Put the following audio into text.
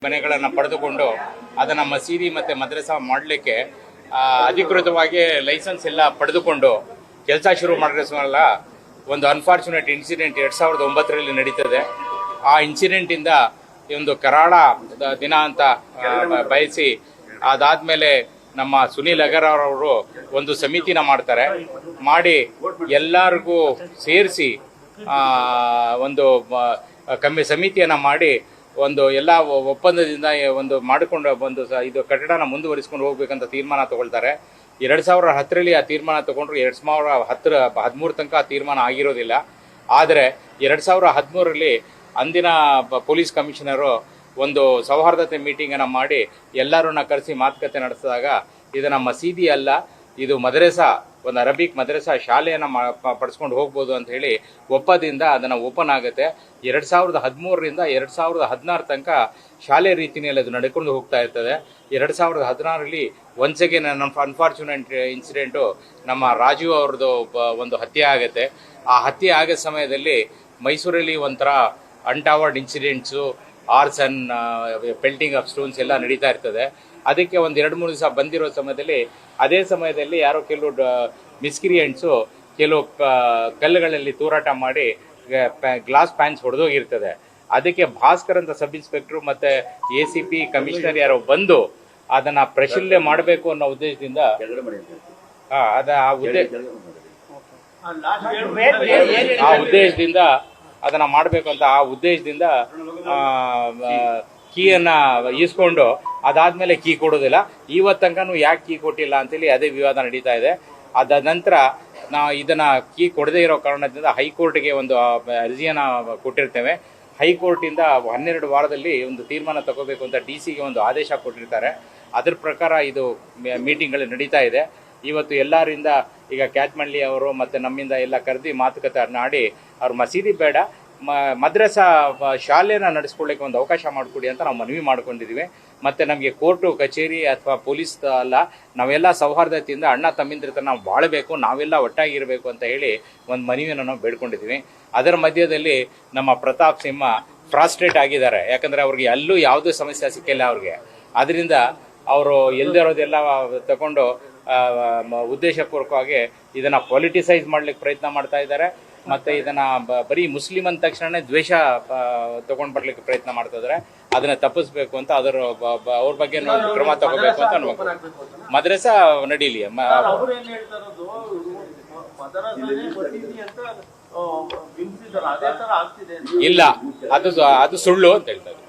ಮನೆಗಳನ್ನು ಪಡೆದುಕೊಂಡು ಅದನ್ನು ಮಸೀದಿ ಮತ್ತು ಮದ್ರಸಾ ಮಾಡಲಿಕ್ಕೆ ಅಧಿಕೃತವಾಗಿ ಲೈಸೆನ್ಸ್ ಎಲ್ಲ ಪಡೆದುಕೊಂಡು ಕೆಲಸ ಶುರು ಮಾಡಿರೋಲ್ಲ. ಒಂದು ಅನ್ಫಾರ್ಚುನೇಟ್ ಇನ್ಸಿಡೆಂಟ್ 2009ರಲ್ಲಿ ನಡೀತದೆ. ಆ ಇನ್ಸಿಡೆಂಟಿಂದ ಒಂದು ಕರಾಳ ದಿನ ಅಂತ ಬಯಸಿ ಅದಾದಮೇಲೆ ನಮ್ಮ ಸುನೀಲ್ ಅಗರ್ವಾಲ್ ಅವರು ಒಂದು ಸಮಿತಿನ ಮಾಡ್ತಾರೆ. ಮಾಡಿ ಎಲ್ಲರಿಗೂ ಸೇರಿಸಿ ಒಂದು ಸಮಿತಿಯನ್ನು ಮಾಡಿ ಒಂದು ಎಲ್ಲ ಒಪ್ಪಂದದಿಂದ ಒಂದು ಮಾಡಿಕೊಂಡು ಒಂದು ಇದು ಕಟ್ಟಡನ ಮುಂದುವರಿಸ್ಕೊಂಡು ಹೋಗ್ಬೇಕಂತ ತೀರ್ಮಾನ ತಗೊಳ್ತಾರೆ. 2010ರಲ್ಲಿ ಆ ತೀರ್ಮಾನ ತಗೊಂಡ್ರು. 2013 ತನಕ ಆ ತೀರ್ಮಾನ ಆಗಿರೋದಿಲ್ಲ. ಆದರೆ 2013ರಲ್ಲಿ ಅಂದಿನ ಪೊಲೀಸ್ ಕಮಿಷನರು ಒಂದು ಸೌಹಾರ್ದತೆ ಮೀಟಿಂಗನ್ನು ಮಾಡಿ ಎಲ್ಲರನ್ನ ಕರೆಸಿ ಮಾತುಕತೆ ನಡೆಸಿದಾಗ ಇದನ್ನು ಮಸೀದಿ ಅಲ್ಲ, ಇದು ಮದ್ರಸಾ, ಒಂದು ಅರಬಿಕ್ ಮದ್ರಸಾ ಶಾಲೆಯನ್ನು ಪಡಿಸ್ಕೊಂಡು ಹೋಗ್ಬೋದು ಅಂತ ಹೇಳಿ ಒಪ್ಪದಿಂದ ಅದನ್ನು ಓಪನ್ ಆಗುತ್ತೆ. 2013ರಿಂದ 2016 ತನಕ ಶಾಲೆ ರೀತಿಯಲ್ಲಿ ಅದು ನಡ್ಕೊಂಡು ಹೋಗ್ತಾ ಇರ್ತದೆ. 2016ರಲ್ಲಿ ಒನ್ಸ್ ಅಗೇನ್ ಅನ್ಫಾರ್ಚುನೇಟ್ ಇನ್ಸಿಡೆಂಟು ನಮ್ಮ ರಾಜೀವ್ ಅವ್ರದ್ದು ಒಂದು ಹತ್ಯೆ ಆಗುತ್ತೆ. ಆ ಹತ್ಯೆ ಆಗೋ ಸಮಯದಲ್ಲಿ ಮೈಸೂರಲ್ಲಿ ಒಂಥರ untoward incidents, arson, pelting of stones ಎಲ್ಲ ನಡೀತಾ ಇರ್ತದೆ. ಅದಕ್ಕೆ ಒಂದು 2-3 ದಿವಸ ಬಂದಿರೋ ಸಮಯದಲ್ಲಿ ಅದೇ ಸಮಯದಲ್ಲಿ ಯಾರೋ ಕೆಲವು ಮಿಸ್ಕ್ರಿಯೆಂಟ್ಸು ಕೆಲವು ಕಲ್ಲುಗಳಲ್ಲಿ ತೂರಾಟ ಮಾಡಿ ಗ್ಲಾಸ್ ಪ್ಯಾನ್ಸ್ ಹೊಡೆದೋಗಿರ್ತದೆ. ಅದಕ್ಕೆ ಭಾಸ್ಕರ್ ಅಂತ ಸಬ್ ಇನ್ಸ್ಪೆಕ್ಟ್ರು ಮತ್ತು ACP ಕಮಿಷನರ್ ಯಾರೋ ಬಂದು ಅದನ್ನು ಪರಿಶೀಲನೆ ಮಾಡಬೇಕು ಅನ್ನೋ ಉದ್ದೇಶದಿಂದ ಅದನ್ನು ಮಾಡಬೇಕು ಅಂತ ಆ ಉದ್ದೇಶದಿಂದ ಕೀಯನ್ನು ಈಸ್ಕೊಂಡು ಅದಾದ್ಮೇಲೆ ಕೀ ಕೊಡೋದಿಲ್ಲ. ಇವತ್ತು ತನಕನೂ ಯಾಕೆ ಕೀ ಕೊಟ್ಟಿಲ್ಲ ಅಂತೇಳಿ ಅದೇ ವಿವಾದ ನಡೀತಾ ಇದೆ. ಅದ ನಂತರ ನಾವು ಇದನ್ನು ಕೀ ಕೊಡದೇ ಇರೋ ಕಾರಣದಿಂದ ಹೈಕೋರ್ಟ್ಗೆ ಒಂದು ಅರ್ಜಿಯನ್ನು ಕೊಟ್ಟಿರ್ತೇವೆ. ಹೈಕೋರ್ಟಿಂದ 12 ವಾರದಲ್ಲಿ ಒಂದು ತೀರ್ಮಾನ ತಗೋಬೇಕು ಅಂತ DC-ಗೆ ಒಂದು ಆದೇಶ ಕೊಟ್ಟಿರ್ತಾರೆ. ಅದ್ರ ಪ್ರಕಾರ ಇದು ಮೀಟಿಂಗ್ಗಳು ನಡೀತಾ ಇದೆ. ಇವತ್ತು ಎಲ್ಲರಿಂದ ಈಗ ಕ್ಯಾತ್ಮಂಡ್ಲಿ ಅವರು ಮತ್ತು ನಮ್ಮಿಂದ ಎಲ್ಲ ಕರೆದಿ ಮಾತುಕತೆ ಮಾಡಿ ಅವ್ರು ಮಸೀದಿ ಬೇಡ, ಮದ್ರಸಾ ಶಾಲೆನ ನಡೆಸ್ಕೊಳ್ಳಿಕ್ಕೆ ಒಂದು ಅವಕಾಶ ಮಾಡಿಕೊಡಿ ಅಂತ ನಾವು ಮನವಿ ಮಾಡ್ಕೊಂಡಿದ್ದೀವಿ. ಮತ್ತು ನಮಗೆ ಕೋರ್ಟು ಕಚೇರಿ ಅಥವಾ ಪೊಲೀಸ್ ಅಲ್ಲ, ನಾವೆಲ್ಲ ಸೌಹಾರ್ದತೆಯಿಂದ ಅಣ್ಣ ತಮ್ಮಿಂದ್ರ ನಾವು ಬಾಳಬೇಕು, ನಾವೆಲ್ಲ ಒಟ್ಟಾಗಿರಬೇಕು ಅಂತ ಹೇಳಿ ಒಂದು ಮನವಿಯನ್ನು ನಾವು ಬೇಡ್ಕೊಂಡಿದ್ದೀವಿ. ಅದರ ಮಧ್ಯದಲ್ಲಿ ನಮ್ಮ ಪ್ರತಾಪ್ ಸಿಂಹ ಫ್ರಾಸ್ಟ್ರೇಟ್ ಆಗಿದ್ದಾರೆ. ಯಾಕಂದರೆ ಅವ್ರಿಗೆ ಎಲ್ಲೂ ಯಾವುದೇ ಸಮಸ್ಯೆ ಸಿಕ್ಕಿಲ್ಲ ಅವ್ರಿಗೆ. ಅದರಿಂದ ಅವರು ಎಲ್ದಿರೋದೆಲ್ಲ ತಗೊಂಡು ಉದ್ದೇಶಪೂರ್ವಕವಾಗಿ ಇದನ್ನು ಪೊಲಿಟಿಸೈಸ್ ಮಾಡ್ಲಿಕ್ಕೆ ಪ್ರಯತ್ನ ಮಾಡ್ತಾ ಇದ್ದಾರೆ. ಮತ್ತು ಇದನ್ನು ಬರೀ ಮುಸ್ಲಿಂ ಅಂದ ತಕ್ಷಣ ದ್ವೇಷ ತಗೊಂಡು ಬರ್ಲಿಕ್ಕೆ ಪ್ರಯತ್ನ ಮಾಡ್ತಾ ಇದ್ದಾರೆ. ಅದನ್ನು ತಪ್ಪಿಸ್ಬೇಕು ಅಂತ ಅವ್ರ ಬಗ್ಗೆ ಕ್ರಮ ತಗೋಬೇಕು ಅಂತ ಮದ್ರಸಾ ನಡೀಲಿ. ಇಲ್ಲ, ಅದು ಸುಳ್ಳು ಅಂತ ಹೇಳ್ತಾರೆ.